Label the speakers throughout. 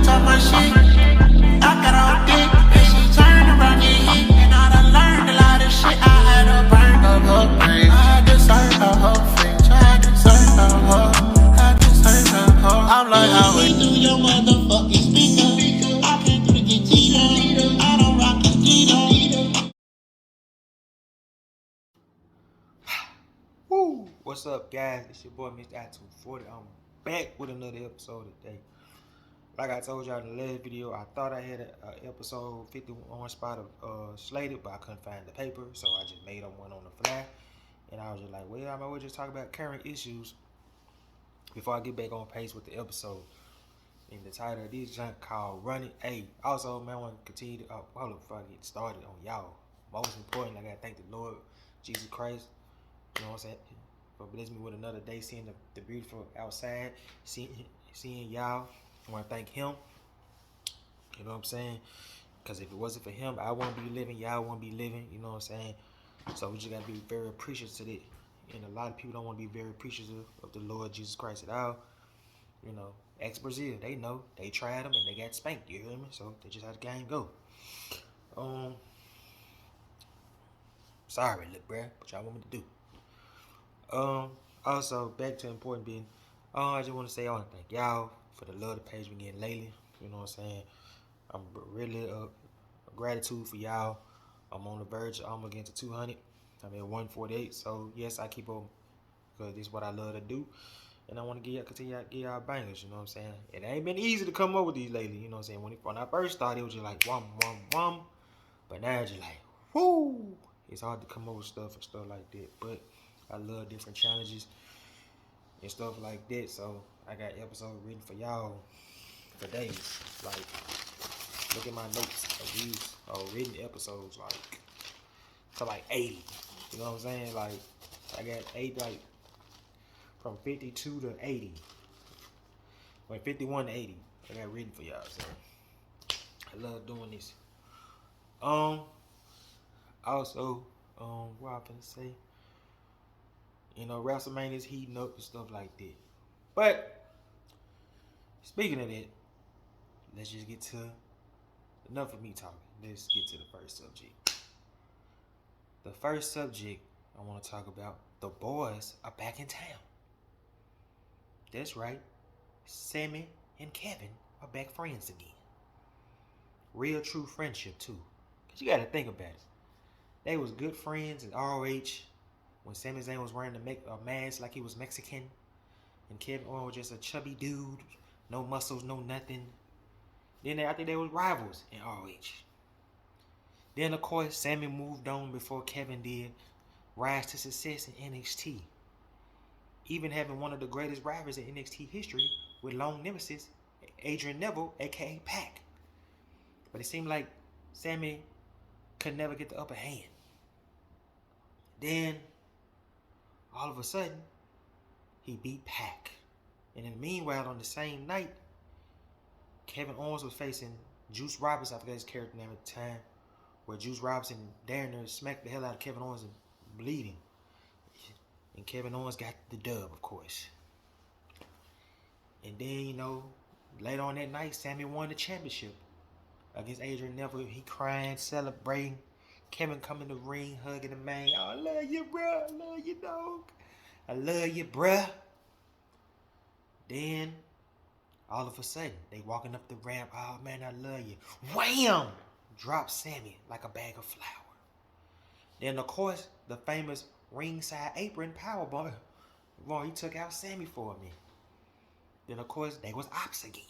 Speaker 1: talk my shit. I got all dick, and she turned around and hit. And I done learned a lot of shit. I had her burn up her brain. I deserve her face. I deserve her. I deserve her. I'm like, how we do your motherfucking speaker? I came through to get cheated. I don't rock a cheater.
Speaker 2: Woo! What's up, guys? It's your boy, Mr. I240. I'm back with another episode today. Like I told y'all in the last video, I thought I had an episode 51 spot slated, but I couldn't find the paper, so I just made up one on the fly. And I was just like, well, I might as well just talk about current issues before I get back on pace with the episode. And the title of this junk called Running. Hey, also, man, I want to continue to, hold up before I get started on y'all. Most important, I got to thank the Lord Jesus Christ. You know what I'm saying? For blessing me with another day, seeing the beautiful outside, seeing y'all. I want to thank him. You know what I'm saying? Because if it wasn't for him, I wouldn't be living. Y'all wouldn't be living. You know what I'm saying? So we just got to be very appreciative to it. And a lot of people don't want to be very appreciative of the Lord Jesus Christ at all. You know, ex-Brazil, they know. They tried them and they got spanked. You hear me? So they just how the game go. Sorry, little bruh, what y'all want me to do? Also, back to important being, I just want to say I want to thank y'all for the love the page been getting lately. You know what I'm saying? I'm really gratitude for y'all. I'm on the verge of almost getting to 200. I'm at 148. So yes, I keep on because this is what I love to do, and I want to continue to give y'all bangers. You know what I'm saying? It ain't been easy to come up with these lately. You know what I'm saying? When I first started, it was just like wham wham wham, but now it's just like whoo. It's hard to come up with stuff and stuff like that, but I love different challenges and stuff like that. So I got episodes written for y'all for days. Like, look at my notes of these written episodes, like to like 80. You know what I'm saying? Like, I got 8, like from 52 to 80. Like 51 to 80. I got written for y'all. So I love doing this. Also, what I'm gonna say. You know, WrestleMania's heating up and stuff like that. But speaking of that, let's just get to enough of me talking. Let's get to the first subject. The first subject I want to talk about, the boys are back in town. That's right. Sammy and Kevin are back friends again. Real true friendship too. Cause you gotta think about it. They was good friends in ROH when Sami Zayn was wearing a mask like he was Mexican. And Kevin Owens was just a chubby dude, no muscles, no nothing. Then I think they was rivals in ROH. Then of course Sammy moved on before Kevin did, rise to success in NXT. Even having one of the greatest rivals in NXT history with long nemesis, Adrian Neville, aka Pac. But it seemed like Sammy could never get the upper hand. Then, all of a sudden, he beat Pac. And in the meanwhile, on the same night, Kevin Owens was facing Juice Robinson, I forgot his character name at the time, where Juice Robinson daring to smack the hell out of Kevin Owens and bleeding. And Kevin Owens got the dub, of course. And then, you know, later on that night, Sammy won the championship against Adrian Neville. He crying, celebrating. Kevin come in the ring, hugging the man. Oh, I love you, bro. I love you, dog. I love you, bruh. Then, all of a sudden, they walking up the ramp. Oh, man, I love you. Wham! Drop Sammy like a bag of flour. Then, of course, the famous ringside apron powerbomb. Well, he took out Sammy for me. Then, of course, they was ops again.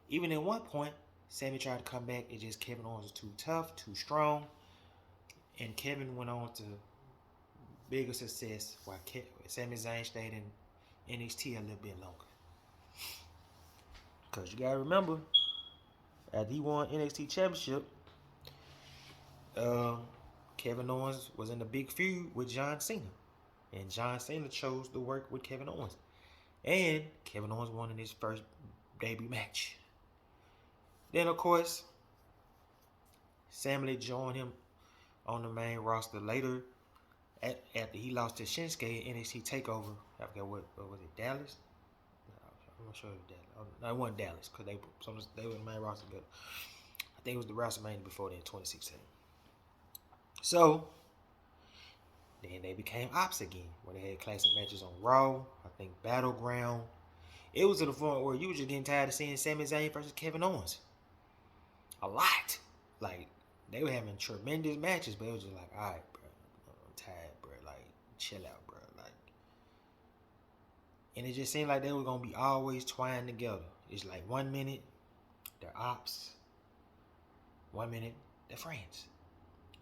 Speaker 2: Even at one point, Sammy tried to come back. It's just Kevin Owens was too tough, too strong. And Kevin went on to bigger success while Sami Zayn stayed in NXT a little bit longer. Because you got to remember, after he won NXT Championship, Kevin Owens was in a big feud with John Cena. And John Cena chose to work with Kevin Owens. And Kevin Owens won in his first debut match. Then, of course, Sammy joined him on the main roster later after he lost to Shinsuke in NXT TakeOver. I forgot what was it, Dallas? I'm not sure if Dallas. No, it wasn't Dallas because they were the main roster together. I think it was the WrestleMania before that in 2016. So then they became ops again, where they had classic matches on Raw. I think Battleground. It was to the point where you were just getting tired of seeing Sami Zayn versus Kevin Owens. A lot. Like, they were having tremendous matches, but it was just like, all right, bro, I'm tired, bro. Like, chill out, bro. Like, and it just seemed like they were gonna be always twined together. It's like 1 minute they're ops, 1 minute they're friends.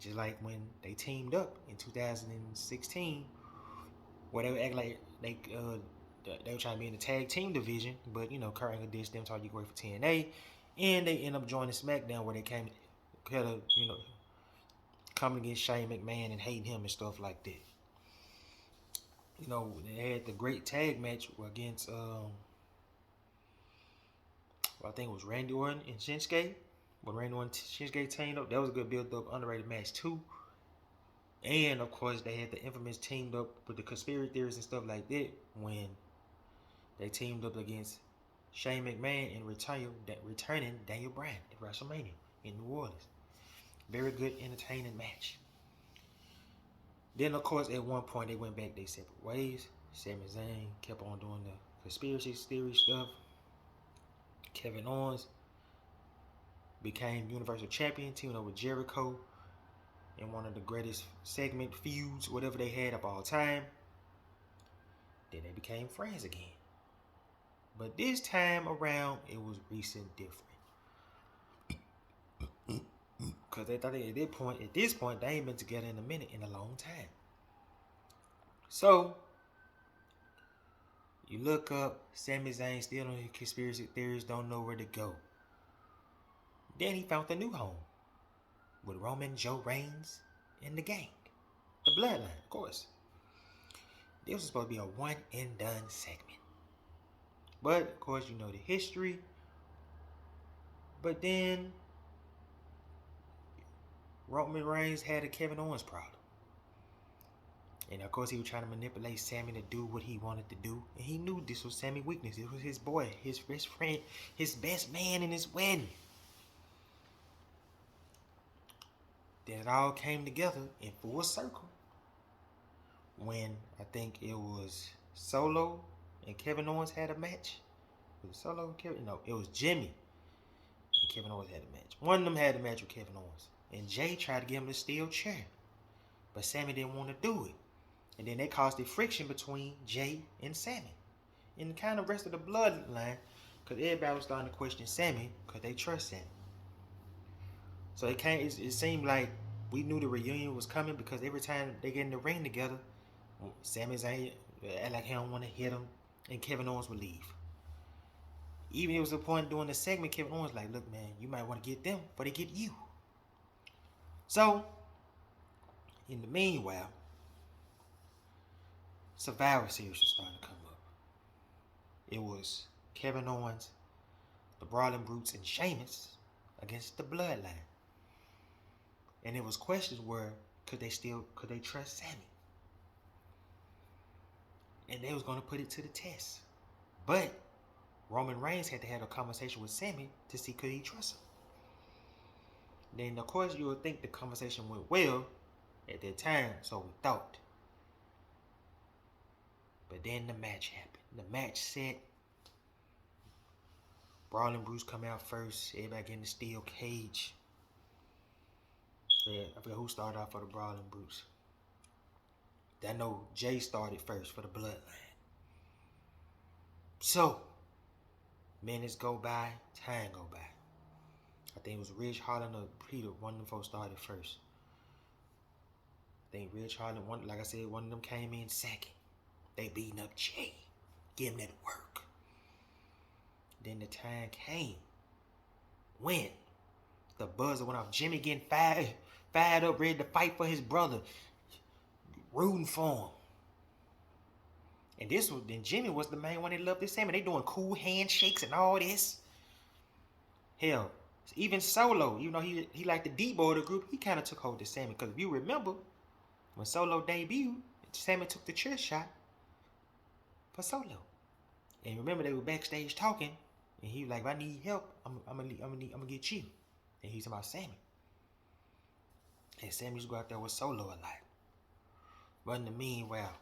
Speaker 2: Just like when they teamed up in 2016, where they would act like they were trying to be in the tag team division, but you know, Kurt Angle ditched them, told you go for TNA, and they end up joining SmackDown, where they came, you know, coming against Shane McMahon and hating him and stuff like that. You know, they had the great tag match against, I think it was Randy Orton and Shinsuke. When Randy Orton and Shinsuke teamed up, that was a good build-up, underrated match too. And of course, they had the infamous teamed up with the conspiracy theories and stuff like that when they teamed up against Shane McMahon and returning Daniel Bryan at WrestleMania in New Orleans. Very good, entertaining match. Then, of course, at one point, they went back their separate ways. Sami Zayn kept on doing the conspiracy theory stuff. Kevin Owens became Universal Champion, teaming up with Jericho in one of the greatest segment feuds, whatever they had of all time. Then they became friends again. But this time around, it was recent different. Because they thought at this point, they ain't been together in a long time. So, you look up, Sami Zayn still on his conspiracy theories, don't know where to go. Then he found a new home with Roman, Joe Reigns, and the gang. The Bloodline, of course. This was supposed to be a one and done segment. But, of course, you know the history. But then Roman Reigns had a Kevin Owens problem. And of course he was trying to manipulate Sami to do what he wanted to do. And he knew this was Sami's weakness. It was his boy, his best friend, his best man in his wedding. Then it all came together in full circle when I think it was Solo and Kevin Owens had a match. Was it Solo and Kevin? No, it was Jimmy and Kevin Owens had a match. One of them had a match with Kevin Owens. And Jay tried to give him the steel chair. But Sami didn't want to do it. And then they caused the friction between Jay and Sami. And kind of rest of the bloodline. Because everybody was starting to question Sami. Because they trust Sami. So it seemed like we knew the reunion was coming. Because every time they get in the ring together, Sami's act like he don't want to hit him. And Kevin Owens would leave. Even it was a point during the segment, Kevin Owens was like, look man, you might want to get them before they get you. So, in the meanwhile, Survivor Series was starting to come up. It was Kevin Owens, the Brawling Brutes, and Sheamus against the Bloodline. And it was questions where could they trust Sami? And they was going to put it to the test. But Roman Reigns had to have a conversation with Sami to see could he trust him. Then, of course, you would think the conversation went well at that time, so we thought. But then the match happened. The match set. Brawling Brutes come out first. Everybody get in the steel cage. Yeah, I forgot who started off for the Brawling Brutes. I know Jay started first for the Bloodline. So, minutes go by, time go by. I think it was Ridge Holland or Peter, one of them folks started first. I think Ridge Holland, like I said, one of them came in second. They beating up Jay, giving that work. Then the time came when the buzzer went off. Jimmy getting fired up, ready to fight for his brother, rooting for him. And then Jimmy was the main one that loved this Sami. They doing cool handshakes and all this. Hell, even Solo, you know, he like the D-boy of the group, he kind of took hold of Sami. Because if you remember, when Solo debuted, Sami took the chair shot for Solo. And remember, they were backstage talking, and he was like, "If I need help, I'm gonna get you." And he's about Sammy. And Sammy used to go out there with Solo a lot. But in the meanwhile,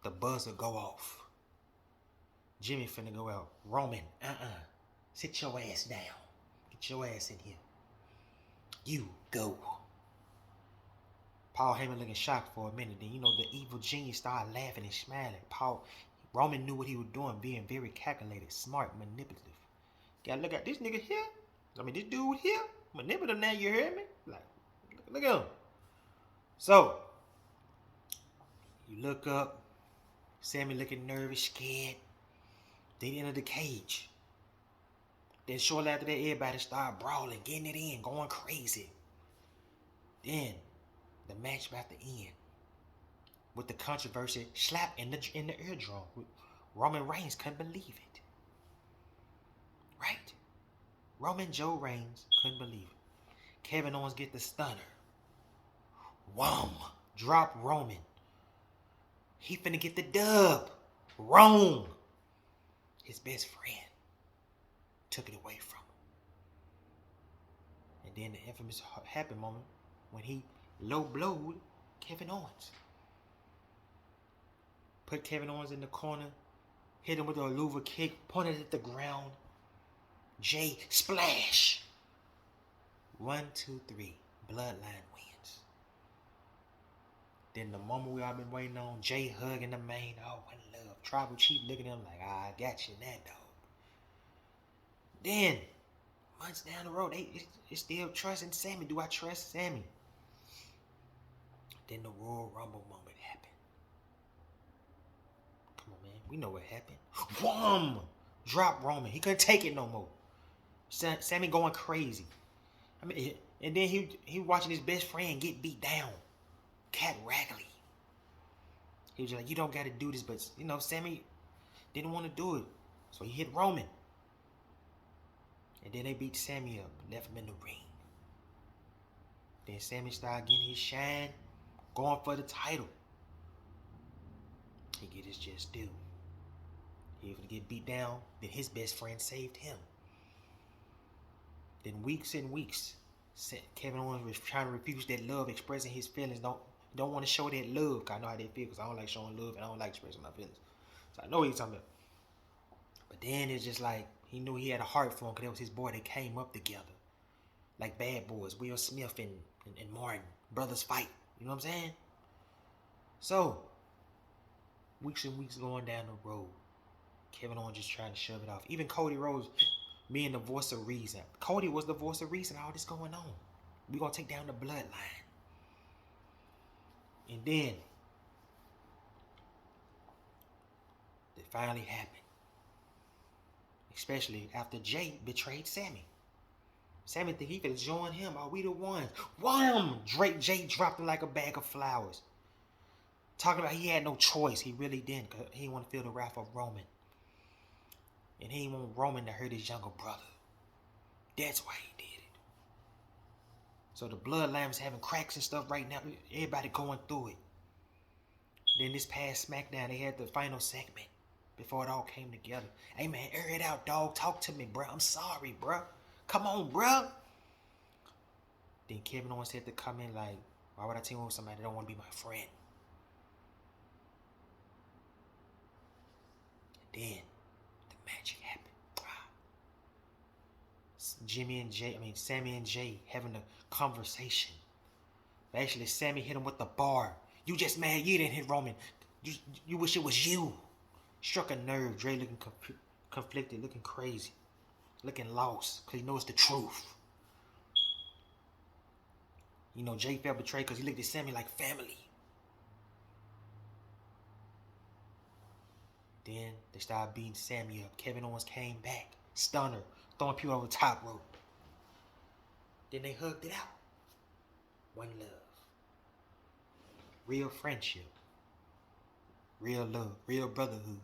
Speaker 2: the buzzer go off. Jimmy finna go out. Roman, sit your ass down. Get your ass in here. You go. Paul Heyman looking shocked for a minute. Then you know the evil genius started laughing and smiling. Roman knew what he was doing, being very calculated, smart, manipulative. Gotta look at this nigga here. I mean, this dude here, manipulative. Now you hear me? Like, look at him. So you look up. Sammy looking nervous, scared. They enter the cage. Then shortly after that, everybody started brawling, getting it in, going crazy. Then the match about to end with the controversy slap in the eardrum. Roman Reigns couldn't believe it. Right? Roman Joe Reigns couldn't believe it. Kevin Owens get the stunner. Wham! Drop Roman. He finna get the dub. Wrong. His best friend took it away from him. And then the infamous happy moment when he low blowed Kevin Owens. Put Kevin Owens in the corner, hit him with a Luva kick, pointed at the ground. Jay splash. 1, 2, 3. Bloodline wins. Then the moment we all been waiting on, Jay hugging the main. Oh, what love. Tribal Chief looking at him like, I got you in that, dog. Then, months down the road, they still trusting Sammy. Do I trust Sammy? Then the Royal Rumble moment happened. Come on, man. We know what happened. Wham! Drop Roman. He couldn't take it no more. Sammy going crazy. I mean, and then he watching his best friend get beat down. Cat Ragley. He was like, you don't got to do this, but you know, Sammy didn't want to do it, so he hit Roman. And then they beat Sammy up, left him in the ring. Then Sammy started getting his shine, going for the title. He get his just due. He was gonna get beat down, then his best friend saved him. Then weeks and weeks, Kevin Owens was trying to refuse that love, expressing his feelings. Don't want to show that love. Cause I know how they feel, because I don't like showing love and I don't like expressing my feelings. So I know what he's talking about. But then it's just like, he knew he had a heart for him, because that was his boy. They came up together. Like Bad Boys, Will Smith and Martin. Brothers fight. You know what I'm saying? So, weeks and weeks going down the road. Kevin Owens just trying to shove it off. Even Cody Rhodes being the voice of reason. Cody was the voice of reason. All this going on. We're going to take down the bloodline. And then, it finally happened. Especially after Jay betrayed Sammy. Sammy think he could join him. Are we the ones? Wham! Jay dropped him like a bag of flowers. Talking about he had no choice. He really didn't. Cause he didn't want to feel the wrath of Roman. And he didn't want Roman to hurt his younger brother. That's why he did it. So the bloodline is having cracks and stuff right now. Everybody going through it. Then this past SmackDown, they had the final segment before it all came together. Hey man, air it out, dog. Talk to me, bro. I'm sorry, bro. Come on, bro. Then Kevin Owens had to come in like, why would I team up with somebody that don't want to be my friend? And then the magic happened. Sammy and Jay having a conversation. But actually, Sammy hit him with the bar. You just mad you didn't hit Roman. You wish it was you. Struck a nerve. Dre looking conflicted, looking crazy, looking lost, because he knows the truth. You know, Jay felt betrayed because he looked at Sammy like family. Then they started beating Sammy up. Kevin Owens came back. Stunner. Throwing people over the top rope. Then they hugged it out. One love. Real friendship. Real love. Real brotherhood.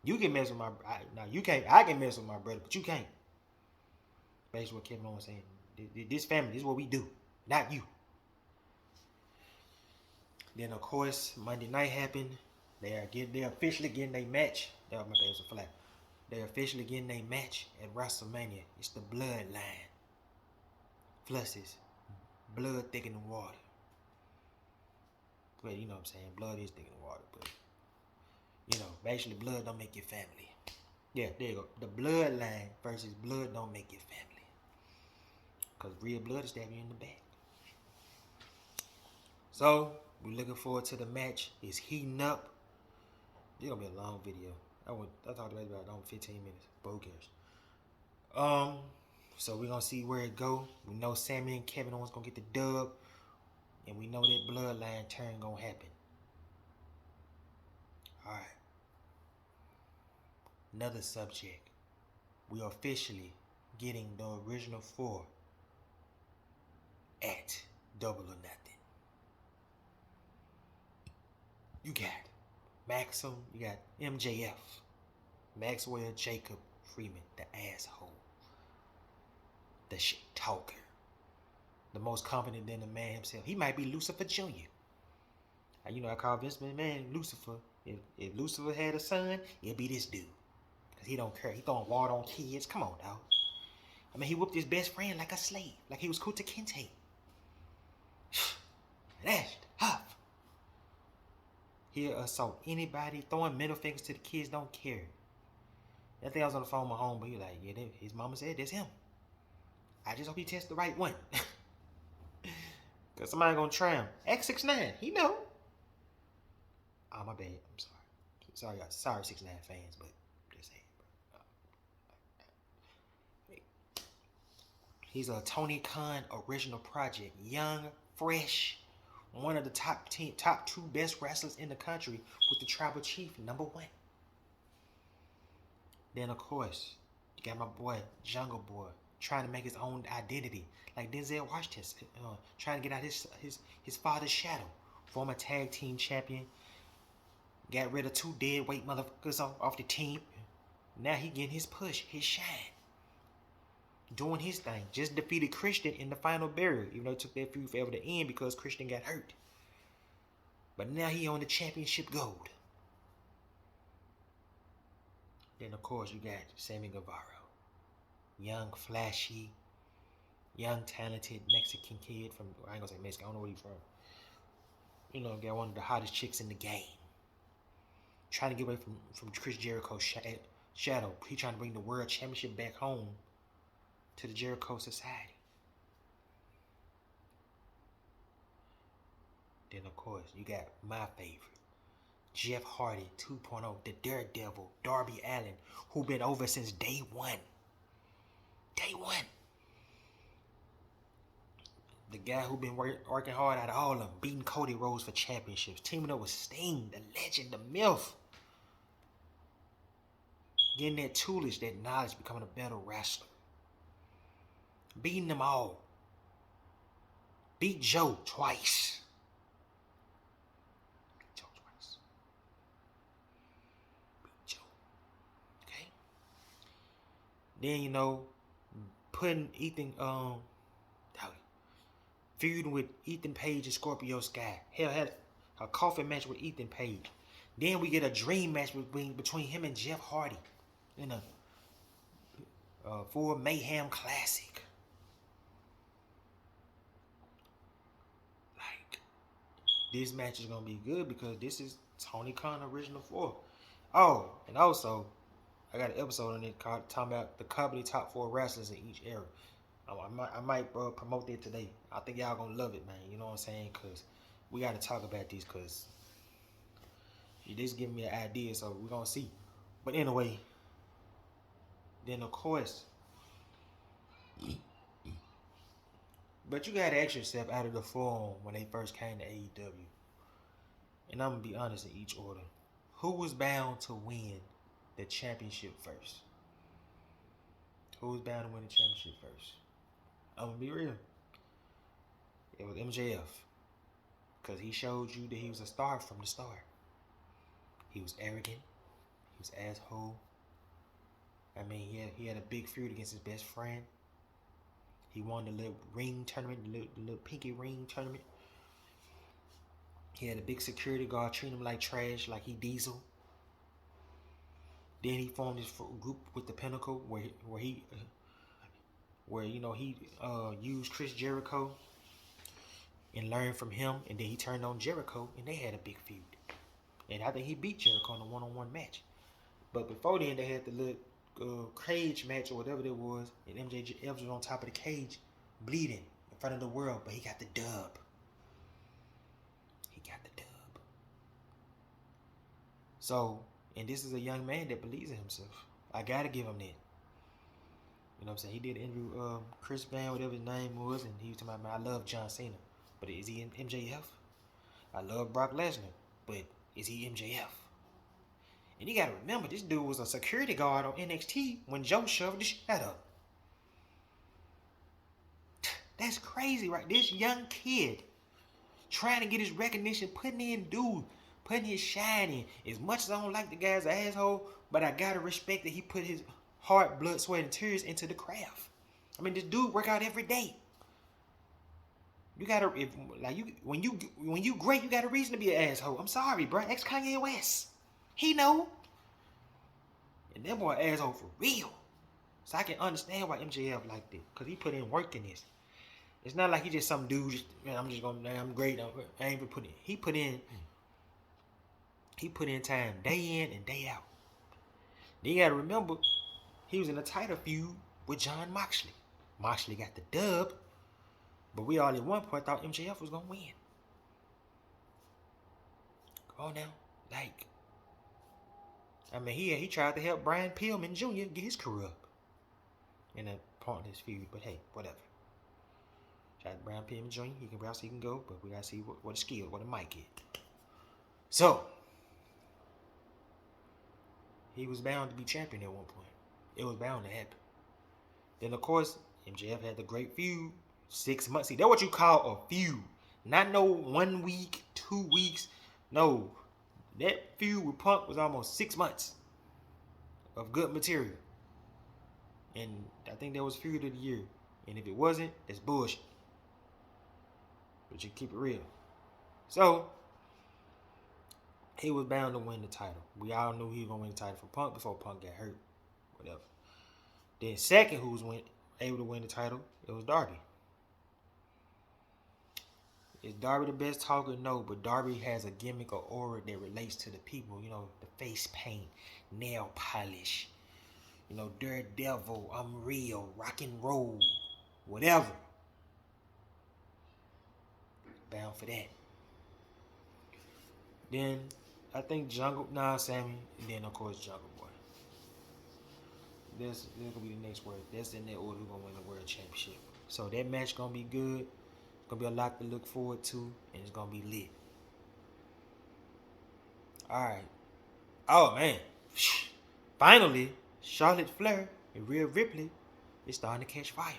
Speaker 2: You can mess with my... Now, you can't... I can mess with my brother, but you can't. Basically what Kevin Owens saying. This family, this is what we do. Not you. Then, of course, Monday night happened. They're officially getting their match. That was my bad, it was a flag. They're officially getting a match at WrestleMania. It's the Bloodline. Flusses. Blood thicker than water. Well, you know what I'm saying. Blood is thicker than water, but you know, basically blood don't make your family. Yeah, there you go. The Bloodline versus blood don't make your family. Because real blood will stab you in the back. So, we're looking forward to the match. It's heating up. It's going to be a long video. I talked about it about 15 minutes, but who cares? So we're going to see where it go. We know Sami and Kevin Owens going to get the dub. And we know that Bloodline turn going to happen. Alright. Another subject. We are officially getting the original 4 at Double or Nothing. You got Maxim, you got MJF, Maxwell Jacob Freeman, the asshole, the shit talker, the most confident than the man himself. He might be Lucifer Jr. You know, I call Vince McMahon Lucifer. If Lucifer had a son, it'd be this dude. Because he don't care. He throwing water on kids. Come on, dog. I mean, he whooped his best friend like a slave. Like he was Kuta Kinte. That's tough. He'll assault anybody, throwing middle fingers to the kids, don't care. That thing I was on the phone with my home, but he was like, yeah, his mama said that's him. I just hope he tests the right one. Because somebody gonna try him. X69, he know. Oh, my bad. I'm sorry. Sorry, 6ix9ine fans, but just saying, bro. He's a Tony Khan original project. Young, fresh, one of the top 2 best wrestlers in the country with the Tribal Chief, #1. Then, of course, you got my boy, Jungle Boy, trying to make his own identity. Like Denzel Washington, trying to get out his father's shadow. Former tag team champion. Got rid of 2 dead weight motherfuckers off the team. Now he getting his push, his shine. Doing his thing. Just defeated Christian in the final burial. Even though it took that feud forever to end because Christian got hurt. But now he on the championship gold. Then of course you got Sammy Guevara. Young, flashy, young, talented Mexican kid from, I ain't gonna say Mexican, I don't know where he's from. You know, got one of the hottest chicks in the game. Trying to get away from Chris Jericho's shadow. He trying to bring the world championship back home to the Jericho Society. Then of course you got my favorite, Jeff Hardy 2.0, the Daredevil, Darby Allin, who been over since day one. Day one. The guy who been working hard out of all of them, beating Cody Rhodes for championships, teaming up with Sting, the legend, the MILF. Getting that toolage, that knowledge, becoming a better wrestler. Beating them all. Beat Joe twice. Beat Joe twice. Beat Joe. Okay? Then, you know, putting Ethan, feuding with Ethan Page and Scorpio Sky. Hell, had a coffin match with Ethan Page. Then we get a dream match between him and Jeff Hardy in a for Mayhem Classic. Like, this match is gonna be good because this is Tony Khan original 4. Oh, and also I got an episode on it called talking about the company top 4 wrestlers in each era. I might promote that today. I think y'all gonna love it, man. You know what I'm saying? Because we got to talk about these because you just giving me an idea, so we're gonna see. But anyway, then of course, but you gotta ask yourself out of the form when they first came to AEW, and I'm gonna be honest in each order, who was bound to win the championship first? Who was bound to win the championship first? I'm gonna be real. It was MJF. Because he showed you that he was a star from the start. He was arrogant. He was asshole. I mean, he had a big feud against his best friend. He won the little ring tournament, the little pinky ring tournament. He had a big security guard treating him like trash, like he Diesel. Then he formed this group with the Pinnacle, where he used Chris Jericho and learned from him, and then he turned on Jericho, and they had a big feud. And I think he beat Jericho in a one-on-one match. But before then, they had the little cage match or whatever it was, and MJF was on top of the cage, bleeding in front of the world, but he got the dub. He got the dub. So, and this is a young man that believes in himself. I gotta give him that. You know what I'm saying? He did interview Chris Van, whatever his name was, and he was talking about, I love John Cena, but is he in MJF? I love Brock Lesnar, but is he MJF? And you gotta remember, this dude was a security guard on NXT when Joe shoved the shit up. That's crazy, right? This young kid trying to get his recognition, putting his shine in. As much as I don't like the guy's asshole, but I gotta respect that he put his heart, blood, sweat, and tears into the craft. I mean, this dude work out every day. You gotta, when you great, you got a reason to be an asshole. I'm sorry, bro. Ex Kanye West, he know. And that boy asshole for real. So I can understand why MJF like this, cause he put in work in this. It's not like he just some dude. I'm great. I ain't even put in. He put in time day in and day out. Then you gotta remember, he was in a title feud with Jon Moxley. Moxley got the dub, but we all at one point thought MJF was gonna win. Come on now, like, I mean, he tried to help Brian Pillman Jr. get his career up in a part of this feud, but hey, whatever. Tried Brian Pillman Jr. He can go, but we gotta see what the skill, what the mic is. So he was bound to be champion at one point. It was bound to happen. Then of course MJF had the great feud, 6 months. See, that's what you call a feud. Not no 1 week, 2 weeks. No. That feud with Punk was almost 6 months of good material. And I think that was feud of the year. And if it wasn't, that's bullshit. But you keep it real. So he was bound to win the title. We all knew he was gonna win the title for Punk before Punk got hurt. Whatever. Then second who was able to win the title, it was Darby. Is Darby the best talker? No, but Darby has a gimmick or aura that relates to the people. You know, the face paint, nail polish, you know, Daredevil, I'm real, rock and roll, whatever. Bound for that. Then I think Sammy, and then of course Jungle Boy. This gonna be the next word. That's in that order. Who's gonna win the world championship? So that match gonna be good. It's gonna be a lot to look forward to, and it's gonna be lit. All right. Oh man! Finally, Charlotte Flair and Rhea Ripley is starting to catch fire.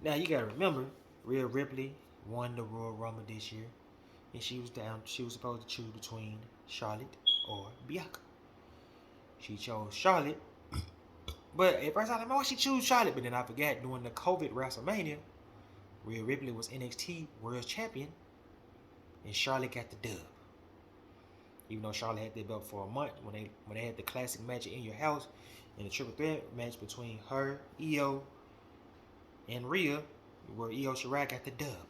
Speaker 2: Now you gotta remember, Rhea Ripley won the Royal Rumble this year, and she was supposed to choose between Charlotte or Bianca. She chose Charlotte, but at first I was like, why she choose Charlotte? But then I forgot, during the COVID WrestleMania, Rhea Ripley was NXT World Champion, and Charlotte got the dub. Even though Charlotte had that belt for a month, when they had the classic match in your house, and the triple threat match between her, Io, and Rhea, where Io Shirai got the dub.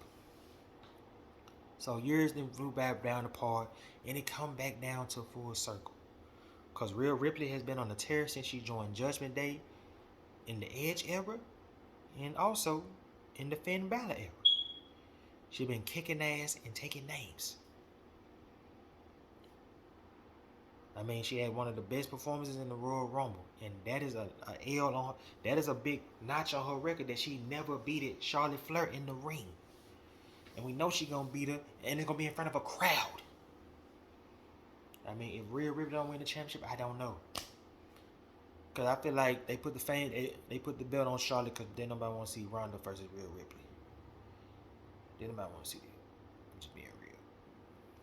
Speaker 2: So years then flew back down apart, and it come back down to full circle. Because Rhea Ripley has been on the tear since she joined Judgment Day in the Edge era, and also in the Finn Balor era. She's been kicking ass and taking names. I mean, she had one of the best performances in the Royal Rumble, and that is a L on her. That is a big notch on her record that she never beat Charlotte Flair in the ring. And we know she gonna beat her, and it's gonna be in front of a crowd. I mean, if Rhea Ripley don't win the championship, I don't know. Cause I feel like they put they put the belt on Charlotte because then nobody want to see Ronda versus Rhea Ripley. Then nobody want to see that. Just being real.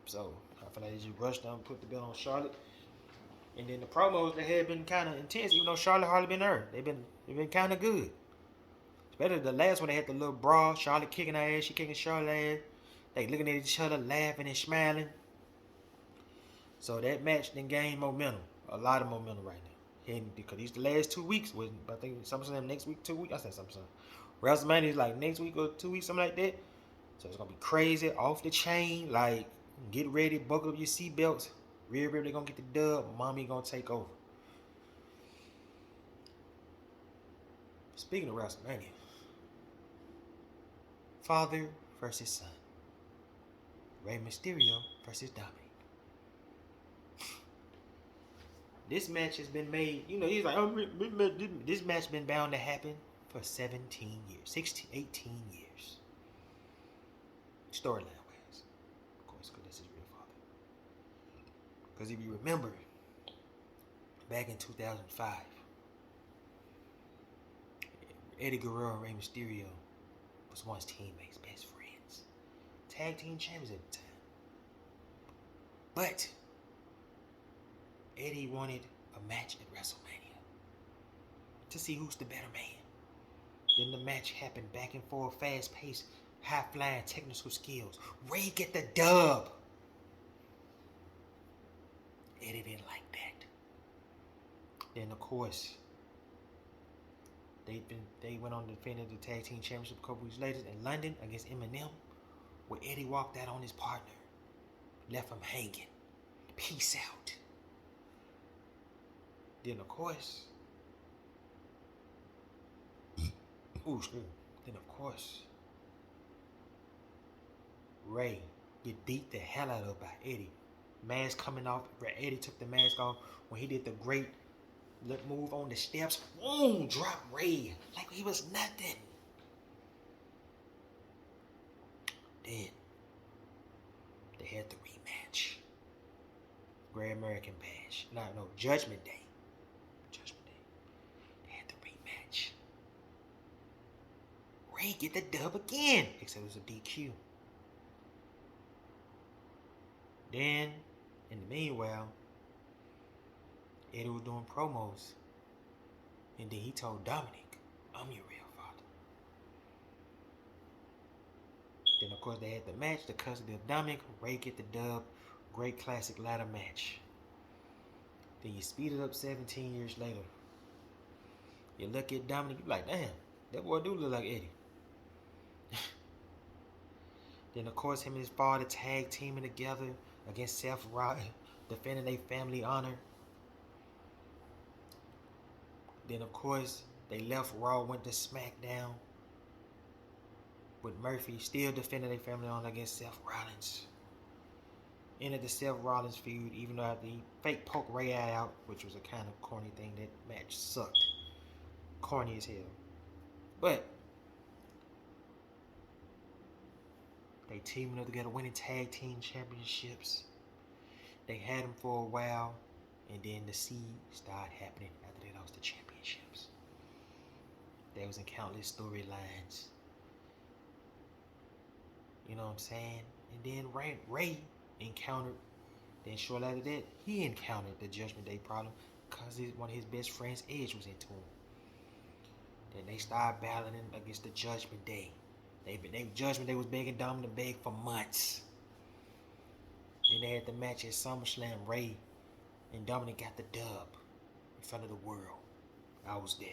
Speaker 2: So I feel like they just rushed down and put the belt on Charlotte. And then the promos, they had been kind of intense, even though Charlotte hardly been hurt. They've been kind of good. Especially the last one, they had the little brawl. Charlotte kicking her ass, she kicking Charlotte's ass. They looking at each other, laughing and smiling. So that match then gained momentum. a lot of momentum right now. And because these the last 2 weeks, with I think SummerSlam next week, 2 weeks. I said SummerSlam. WrestleMania is like next week or 2 weeks, something like that. So it's gonna be crazy, off the chain. Like, get ready, buckle up your seatbelts. Rhea Ripley gonna get the dub. Mommy gonna take over. Speaking of WrestleMania, father versus son. Rey Mysterio versus Dominic. This match has been made, he's like, oh, this match been bound to happen for 17 years, 16, 18 years. Storyline wise, of course, because this is real father. Because if you remember, back in 2005, Eddie Guerrero and Rey Mysterio was once teammates, best friends, tag team champions at the time. But Eddie wanted a match at WrestleMania to see who's the better man. Then the match happened, back and forth, fast paced, high flying, technical skills. Rey get the dub. Eddie didn't like that. Then of course, they went on to defend the tag team championship a couple weeks later in London against Eminem, where Eddie walked out on his partner, left him hanging. Peace out. Then of course, Rey get beat the hell out of by Eddie. Mask coming off. Eddie took the mask off when he did the great move on the steps. Boom! Drop Rey like he was nothing. Then they had the rematch. Great American Bash. No, Judgment Day. They had the rematch. Rey get the dub again, except it was a DQ. Then, in the meanwhile, Eddie was doing promos. And then he told Dominic, I'm your real father. Then, of course, they had the match, the custody of Dominic. Rey get the dub. Great classic ladder match. Then you speed it up 17 years later. You look at Dominic, you're like, damn, that boy do look like Eddie. Then, of course, him and his father tag teaming together against Seth Rollins, defending their family honor. Then, of course, they left Raw, went to SmackDown with Murphy still defending their family honor against Seth Rollins. Ended the Seth Rollins feud, even though after he fake poked Rey out, which was a kind of corny thing. That match sucked. Corny as hell. But they teaming up together, winning tag team championships. They had them for a while, and then the seed started happening after they lost the championships. There was in countless storylines. You know what I'm saying? And then Rey encountered, then shortly after that, he encountered the Judgment Day problem because one of his best friends, Edge, was into him. Then they started battling against the Judgment Day. Judgment Day was begging Dominic to beg for months. Then they had the match at SummerSlam. Rey and Dominic got the dub in front of the world. I was there.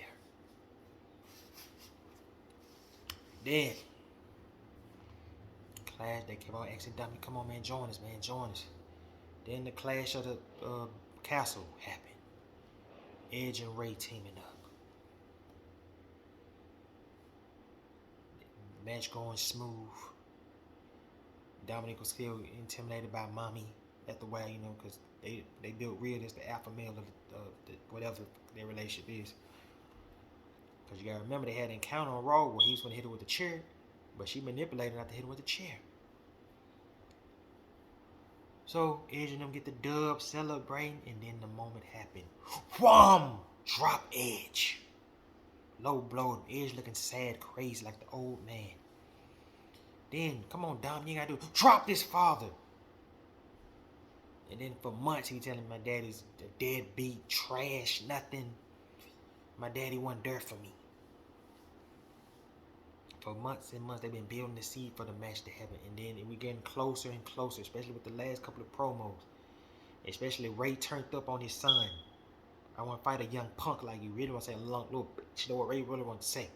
Speaker 2: Then Clash, they kept on asking Dominic, come on, man, join us, man, join us. Then the Clash of the Castle happened. Edge and Rey teaming up. Match going smooth. Dominic was still intimidated by Mommy at the while, because they built Rhea as the alpha male of the whatever their relationship is. Because you gotta remember, they had an encounter on Raw where he was gonna hit her with a chair, but she manipulated not to hit him with a chair. So Edge and them get the dub, celebrating, and then the moment happened. Wham! Drop Edge. Low blow, Edge looking sad, crazy like the old man. Then, come on, Dom, you gotta do, drop this father. And then for months he telling my daddy's a deadbeat, trash, nothing. My daddy wasn't there for me. For months and months, they've been building the seed for the match to happen. And then we're getting closer and closer, especially with the last couple of promos. Especially Ray turned up on his son. I want to fight a young punk like you. Really want to say a little bitch. You know what Ray really want to say.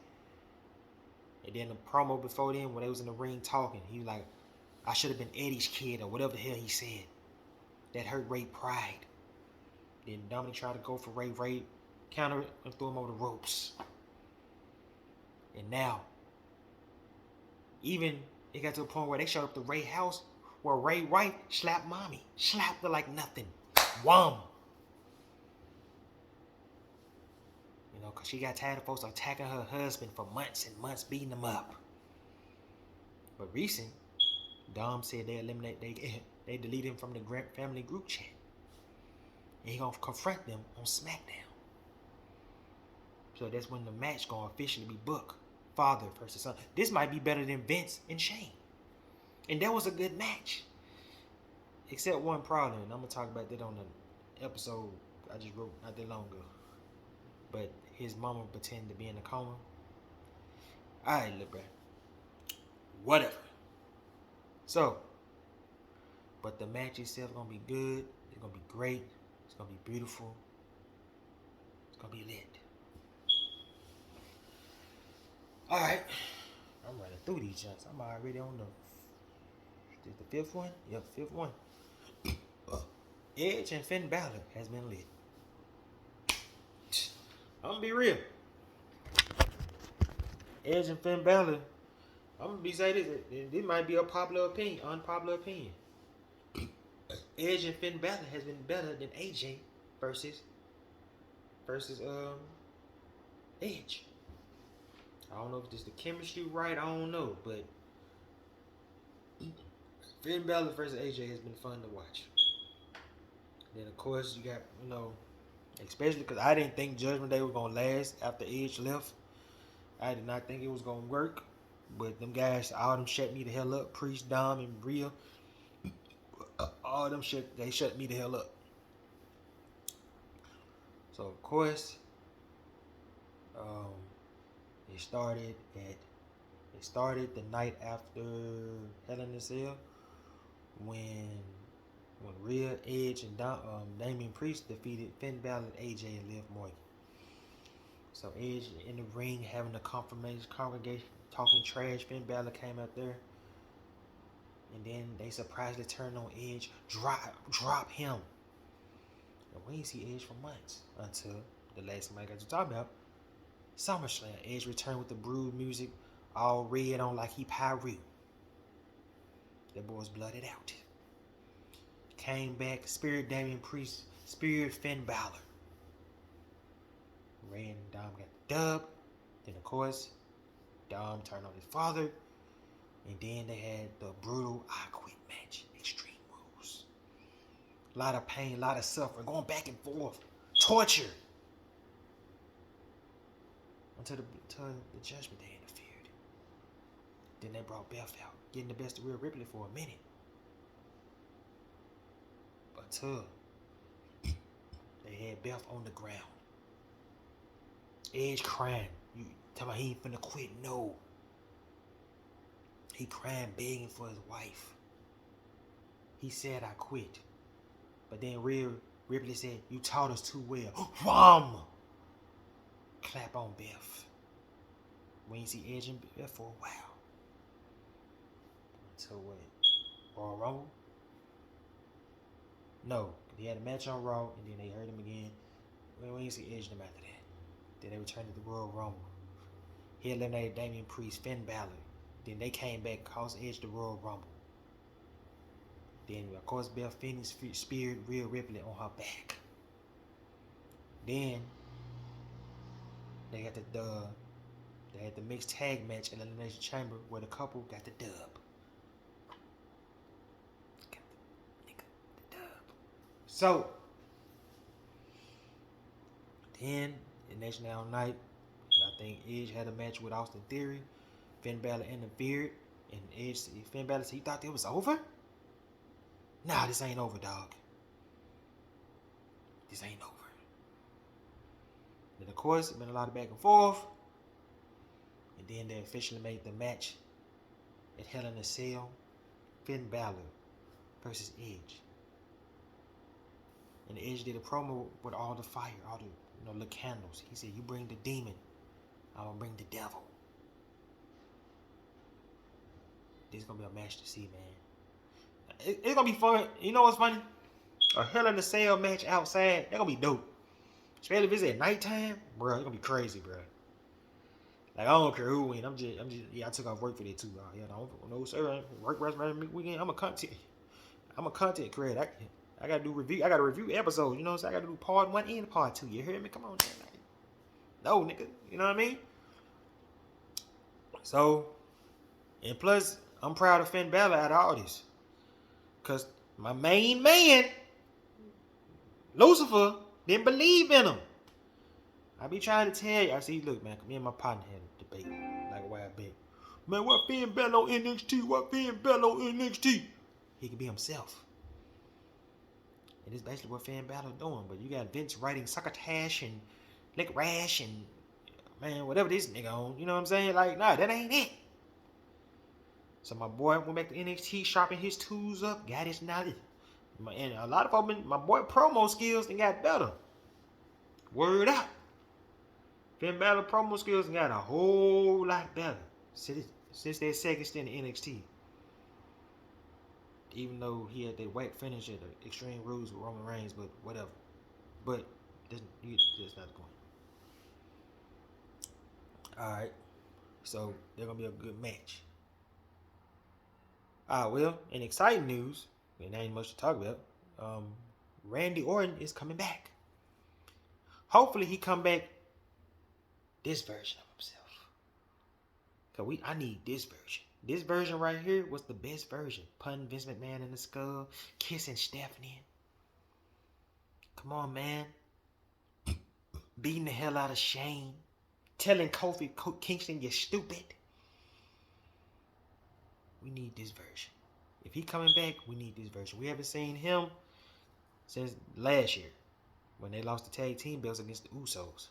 Speaker 2: And then the promo before then, when they was in the ring talking, he was like, I should have been Eddie's kid or whatever the hell he said. That hurt Ray pride. Then Dominic tried to go for Ray. Ray countered it and threw him over the ropes. And now, even it got to a point where they showed up to Ray's house where Ray wife slapped mommy. Slapped her like nothing. Wham! You know, because she got tired of folks attacking her husband for months and months, beating him up. But recent, Dom said they deleted him from the family group chat. And he gonna confront them on SmackDown. So that's when the match gonna officially be booked. Father versus son. This might be better than Vince and Shane. And that was a good match. Except one problem, and I'm gonna talk about that on the episode I just wrote not that long ago. But his mama pretended to be in a coma. Alright, look, bro. Whatever. So, but the match itself gonna be good. It's gonna be great. It's gonna be beautiful. It's gonna be lit. Alright. I'm running through these jumps. I'm already on the fifth one? Yep, fifth one. Edge and Finn Balor has been lit. I'm gonna be real. Edge and Finn Balor, I'm gonna be saying this might be a unpopular opinion. Edge and Finn Balor has been better than AJ versus Edge. I don't know if this the chemistry right, I don't know, but Finn Balor versus AJ has been fun to watch. Then of course you got, you know, especially because I didn't think Judgment Day was gonna last after Edge left. I did not think it was gonna work, but them guys, all them shut me the hell up. Priest, Dom, and Rhea, all them they shut me the hell up. So of course, it started the night after Hell in a Cell when Rhea, Edge, and Damian Priest defeated Finn Balor, AJ, and Liv Morgan. So Edge in the ring having the congregation talking trash. Finn Balor came out there, and then they surprisingly turned on Edge, drop him. And we didn't see Edge for months until the last time I got to talk about SummerSlam. Edge returned with the Brood music, all red on like he Pyru. That boy's blooded out. Came back, Spirit Damian Priest, Spirit Finn Balor. Ray and Dom got the dub. Then of course, Dom turned on his father. And then they had the brutal I Quit match. Extreme Rules. A lot of pain, a lot of suffering, going back and forth. Torture. Until the Judgment Day interfered. Then they brought Beth out, getting the best of Rhea Ripley for a minute. Until they had Beth on the ground. Edge crying. You tell me he ain't finna quit? No. He crying, begging for his wife. He said, I quit. But then Rhea Ripley said, you taught us too well. Wham! Clap on Beth. We ain't see Edge and Beth for a while. Until what? Royal Rumble? No. He had a match on Raw, and then they hurt him again. We ain't see Edge them after that. Then they returned to the Royal Rumble. He eliminated Damian Priest, Finn Balor. Then they came back, caused Edge the Royal Rumble. Then, of course, Beth Phoenix speared Rhea Ripley on her back. Then they had the mixed tag match in the Elimination Chamber where the couple got the dub. So then the next night, I think Edge had a match with Austin Theory. Finn Balor interfered, and Finn Balor said, "You thought it was over? Nah, this ain't over, dog. This ain't over." Then of course, it been a lot of back and forth, and then they officially made the match at Hell in a Cell. Finn Balor versus Edge. And the Edge did a promo with all the fire, all the little candles. He said, "You bring the demon, I will bring the devil." This is gonna be a match to see, man. It's gonna be fun. You know what's funny? A Hell in a Cell match outside. That gonna be dope. Especially if it's at nighttime, bro. It's gonna be crazy, bro. Like, I don't care who win. I'm just. Yeah, I took off work for that too. Yeah, no sir. Work rest weekend. I'm a content creator. I gotta do review. I gotta review episodes. You know what I'm saying? I gotta do part 1 and part 2. You hear me? Come on, man. Like, no, nigga. You know what I mean? So, and plus, I'm proud of Finn Balor out of all this, cause my main man, Lucifer, didn't believe in him. I be trying to tell you. I see. Look, man. Me and my partner had a debate like a while back. Man, what Finn Balor on NXT? What Finn Balor on NXT? He can be himself. And it's basically what Finn Balor doing. But you got Vince writing succotash and lick rash and, man, whatever this nigga on. You know what I'm saying? Like, nah, that ain't it. So my boy went back to NXT, sharpened his tools up, got his knowledge. And a lot of them, my boy promo skills and got better. Word up. Finn Balor promo skills and got a whole lot better since their second stint in NXT. Even though he had that whack finish at the Extreme Rules with Roman Reigns, but whatever. But that's not the point. Alright. So they're gonna be a good match. Well, in exciting news, and there ain't much to talk about, Randy Orton is coming back. Hopefully he come back this version of himself. Cause I need this version. This version right here was the best version. Putting Vince McMahon in the skull, kissing Stephanie. Come on, man. Beating the hell out of Shane. Telling Kofi Kingston you're stupid. We need this version. If he coming back, we need this version. We haven't seen him since last year when they lost the tag team belts against the Usos.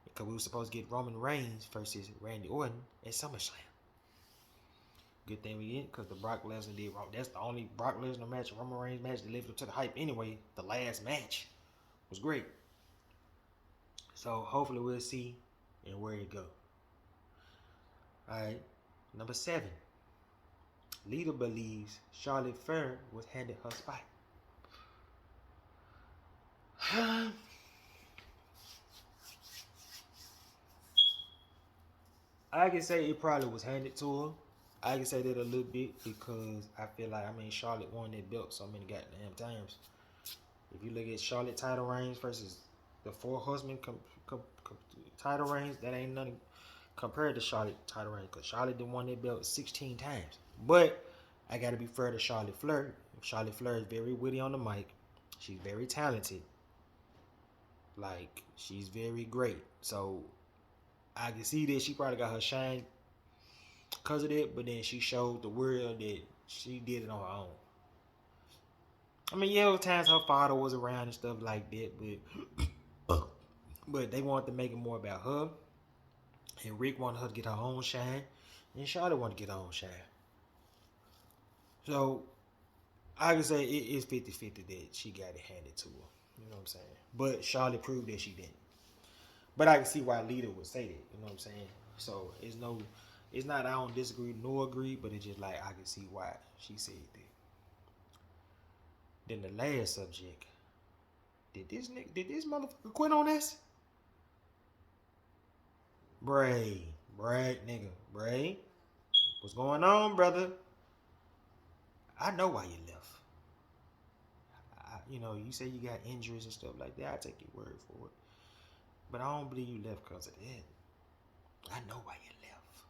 Speaker 2: Because we were supposed to get Roman Reigns versus Randy Orton at SummerSlam. Good thing we didn't, because the Brock Lesnar did wrong. That's the only Brock Lesnar match, Roman Reigns match that lived up to the hype anyway. The last match was great. So hopefully we'll see and where it go. Alright, number 7. Lita believes Charlotte Flair was handed her spot. I can say it probably was handed to her. I can say that a little bit because I feel like, Charlotte won that belt so many goddamn times. If you look at Charlotte title reigns versus the 4 Horsemen title reigns, that ain't nothing compared to Charlotte title reigns, because Charlotte done won that belt 16 times. But I got to be fair to Charlotte Flair. Charlotte Flair is very witty on the mic. She's very talented. Like, she's very great. So I can see that she probably got her shine because of that, but then she showed the world that she did it on her own. Yeah, there were times her father was around and stuff like that, but they wanted to make it more about her. And Rick wanted her to get her own shine, and Charlotte wanted to get her own shine. So I can say it is 50-50 that she got it handed to her. You know what I'm saying? But Charlotte proved that she didn't. But I can see why Lita would say that. You know what I'm saying? So it's not I don't disagree nor agree, but it's just like I can see why she said that. Then the last subject. Did this motherfucker quit on us? Bray. What's going on, brother? I know why you left. You say you got injuries and stuff like that. I take your word for it. But I don't believe you left because of that. I know why you left.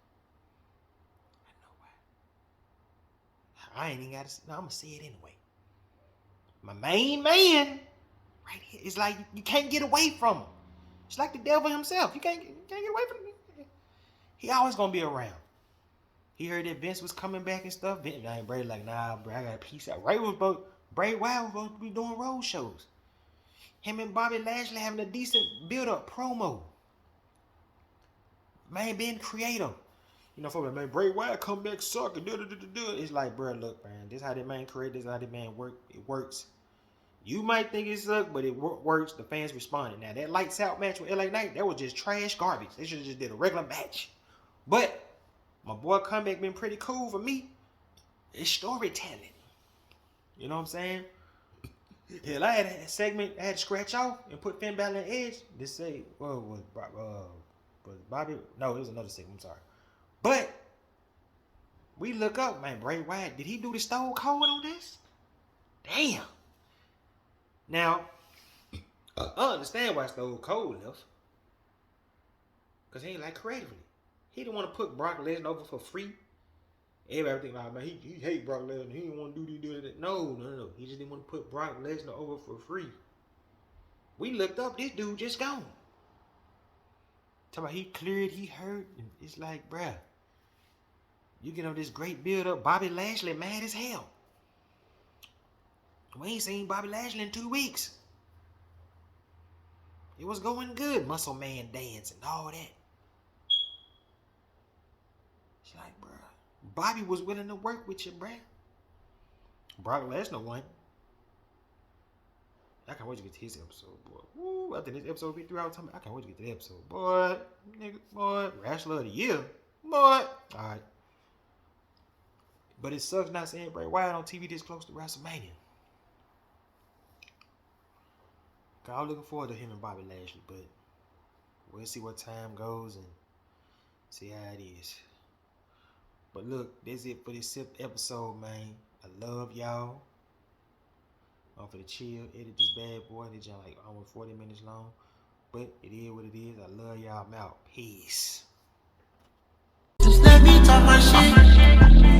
Speaker 2: I ain't even got to. No, I'm going to say it anyway. My main man right here is like you can't get away from him. It's like the devil himself. You can't get away from him. He always going to be around. He heard that Vince was coming back and stuff. Bray like, nah, bro, I got a piece out. Bray Wyatt was supposed to be doing road shows. Him and Bobby Lashley having a decent build-up promo. Man, being creative. For me, man, Bray Wyatt come back sucking. It's like, bro, look, man, this is how that man create. This is how that man work. It works. You might think it sucked, but it works. The fans responded. Now, that Lights Out match with LA Knight, that was just trash garbage. They should have just did a regular match. But my boy Comeback been pretty cool for me. It's storytelling. You know what I'm saying? Hell, I had a segment I had to scratch off and put Finn Balor on the edge. This say, was Bobby? No, it was another segment. I'm sorry. But we look up, man. Bray Wyatt, did he do the Stone Cold on this? Damn. Now, I understand why Stone Cold left. Because he ain't like creatively. He didn't want to put Brock Lesnar over for free. Everybody think like, man, he hate Brock Lesnar. He didn't want to do that. No. He just didn't want to put Brock Lesnar over for free. We looked up, this dude just gone. Talking about he cleared, he hurt. And it's like, bruh, you get on this great build up. Bobby Lashley mad as hell. We ain't seen Bobby Lashley in 2 weeks. It was going good. Muscle Man dance and all that. She's like, bruh, Bobby was willing to work with you, bruh. Brock Lesnar won. I can't wait to get to his episode, boy. Woo, after this episode be 3 hours time, I can't wait to get to the episode. Boy, nigga, boy, Wrestler of the Year. Boy. Alright. But it sucks not seeing Bray Wyatt on TV this close to WrestleMania. I'm looking forward to him and Bobby Lashley, but we'll see what time goes and see how it is. But look, that's it for this episode, man. I love y'all. I'm for the chill, edit this bad boy. This y'all like almost 40 minutes long. But it is what it is. I love y'all. I'm out. Peace.
Speaker 1: Just let me talk my shit.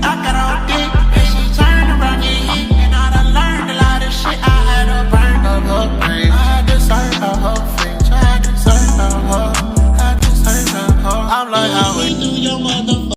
Speaker 1: I got all dick, and she turned around and and I done learned a lot of shit. I had her burned up her brain. I deserve a whole thing. I deserve a whole. I'm like, how we do